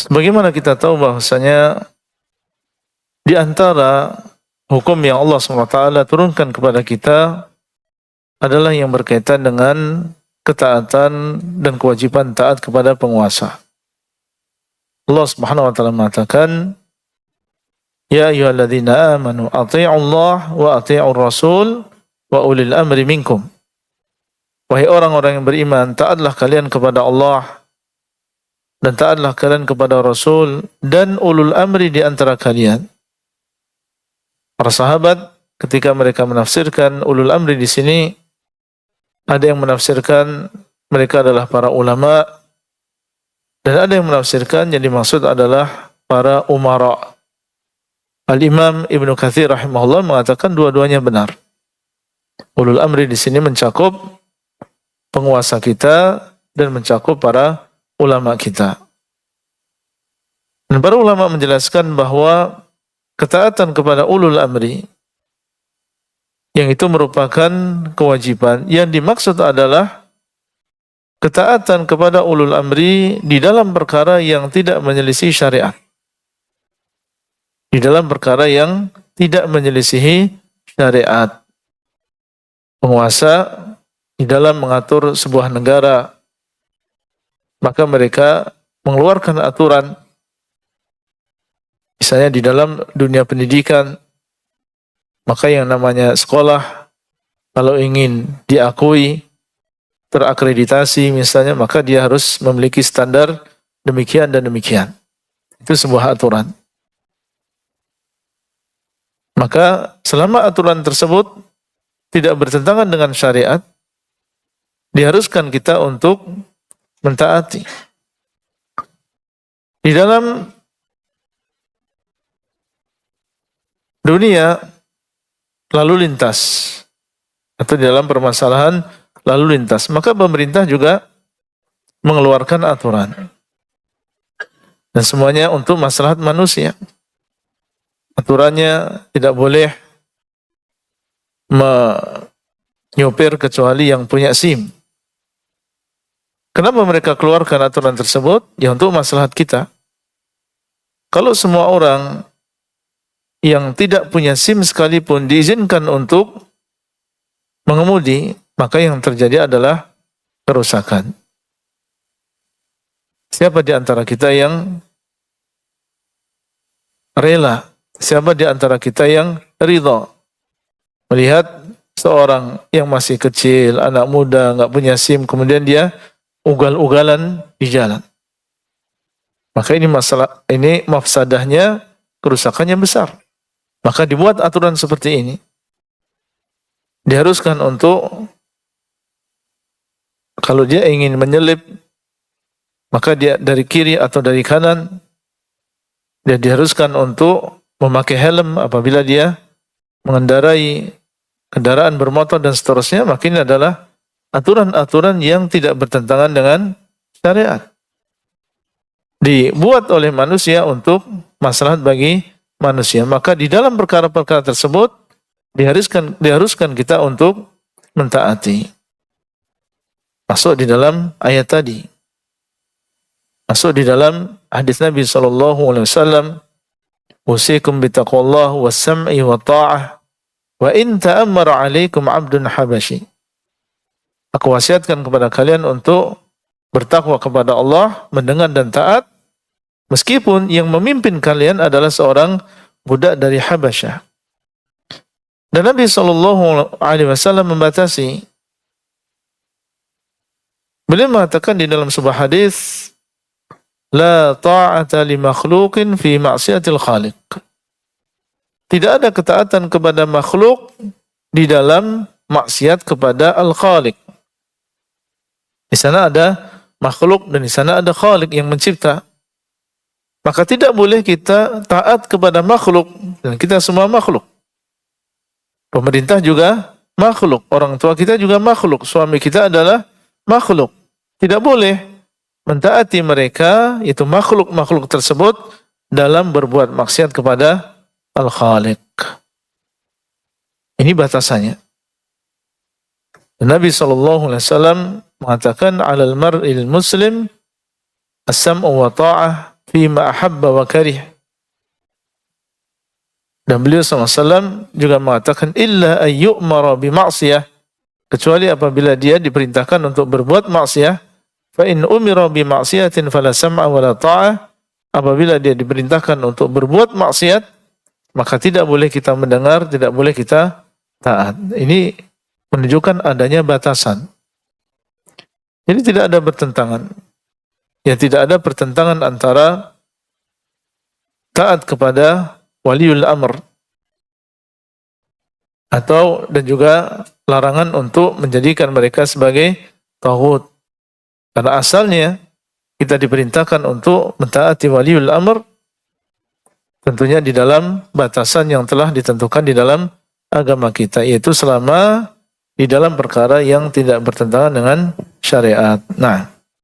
Sebagaimana kita tahu bahwasanya di antara hukum yang Allah SWT turunkan kepada kita adalah yang berkaitan dengan ketaatan dan kewajiban taat kepada penguasa. Allah Subhanahu wa taala mengatakan, "Ya ayyuhalladzina amanu athi'ullaha wa athi'ur rasul wa ulil amri minkum." Wahai orang-orang yang beriman, taatlah kalian kepada Allah dan taatlah kalian kepada Rasul dan ulul amri di antara kalian. Para sahabat ketika mereka menafsirkan ulul amri di sini, ada yang menafsirkan mereka adalah para ulama dan ada yang menafsirkan yang dimaksud adalah para umara. Al-Imam Ibnu Katsir rahimahullah mengatakan dua-duanya benar. Ulul amri di sini mencakup penguasa kita dan mencakup para ulama kita. Dan para ulama menjelaskan bahwa ketaatan kepada ulul amri yang itu merupakan kewajiban. Yang dimaksud adalah ketaatan kepada ulul amri di dalam perkara yang tidak menyelisih syariat. Di dalam perkara yang tidak menyelisihi syariat. Penguasa di dalam mengatur sebuah negara, maka mereka mengeluarkan aturan. Misalnya di dalam dunia pendidikan, maka yang namanya sekolah, kalau ingin diakui, terakreditasi misalnya, maka dia harus memiliki standar demikian dan demikian. Itu sebuah aturan. Maka selama aturan tersebut tidak bertentangan dengan syariat, diharuskan kita untuk mentaati. Di dalam dunia lalu lintas atau di dalam permasalahan lalu lintas, maka pemerintah juga mengeluarkan aturan. Dan semuanya untuk maslahat manusia. Aturannya tidak boleh menyopir kecuali yang punya SIM. Kenapa mereka keluarkan aturan tersebut? Ya untuk maslahat kita. Kalau semua orang yang tidak punya SIM sekalipun diizinkan untuk mengemudi, maka yang terjadi adalah kerusakan. Siapa di antara kita yang rela? Siapa di antara kita yang ridha melihat seorang yang masih kecil, anak muda, nggak punya SIM, kemudian dia ugal-ugalan di jalan? Maka ini mafsadahnya, kerusakannya besar. Maka dibuat aturan seperti ini. Diharuskan untuk kalau dia ingin menyelip, maka dia dari kiri atau dari kanan, dia diharuskan untuk memakai helm apabila dia mengendarai kendaraan bermotor dan seterusnya. Maka ini adalah aturan-aturan yang tidak bertentangan dengan syariat. Dibuat oleh manusia untuk maslahat bagi manusia. Maka di dalam perkara-perkara tersebut diharuskan kita untuk mentaati. Masuk di dalam ayat tadi. Masuk di dalam hadis Nabi SAW. Usikum bitaqwallah was-sam'i wa ta'ah wa in ta'ammara 'alaikum 'abdun habashi. Aku wasiatkan kepada kalian untuk bertakwa kepada Allah, mendengar dan taat, meskipun yang memimpin kalian adalah seorang budak dari Habasyah. Dan Nabi SAW membatasi. Beliau mengatakan di dalam sebuah hadis, la ta'ata li makhluqin fi ma'siyatil khaliq. Tidak ada ketaatan kepada makhluk di dalam maksiat kepada al-khaliq. Di sana ada makhluk dan di sana ada khaliq yang mencipta. Maka tidak boleh kita taat kepada makhluk, dan kita semua makhluk. Pemerintah juga makhluk, orang tua kita juga makhluk, suami kita adalah makhluk. Tidak boleh mentaati mereka, itu makhluk-makhluk tersebut, dalam berbuat maksiat kepada Al-Khaliq. Ini batasannya. Nabi SAW mengatakan, alal mar'il muslim as-sam'u wa ta'ah fima ahabba wa karih. Dan beliau SAW juga mengatakan illa ayyu'mara bima'siyah, kecuali apabila dia diperintahkan untuk berbuat maksiat. Fa in umira bima'siyatin fala sam'a wala ta'ah. Apabila dia diperintahkan untuk berbuat maksiat, maka tidak boleh kita mendengar, tidak boleh kita taat. Ini menunjukkan adanya batasan. Jadi tidak ada bertentangan. Ya, tidak ada pertentangan antara taat kepada waliul amr atau dan juga larangan untuk menjadikan mereka sebagai taghut. Karena asalnya kita diperintahkan untuk mentaati waliul amr tentunya di dalam batasan yang telah ditentukan di dalam agama kita, yaitu selama di dalam perkara yang tidak bertentangan dengan syariat. Nah,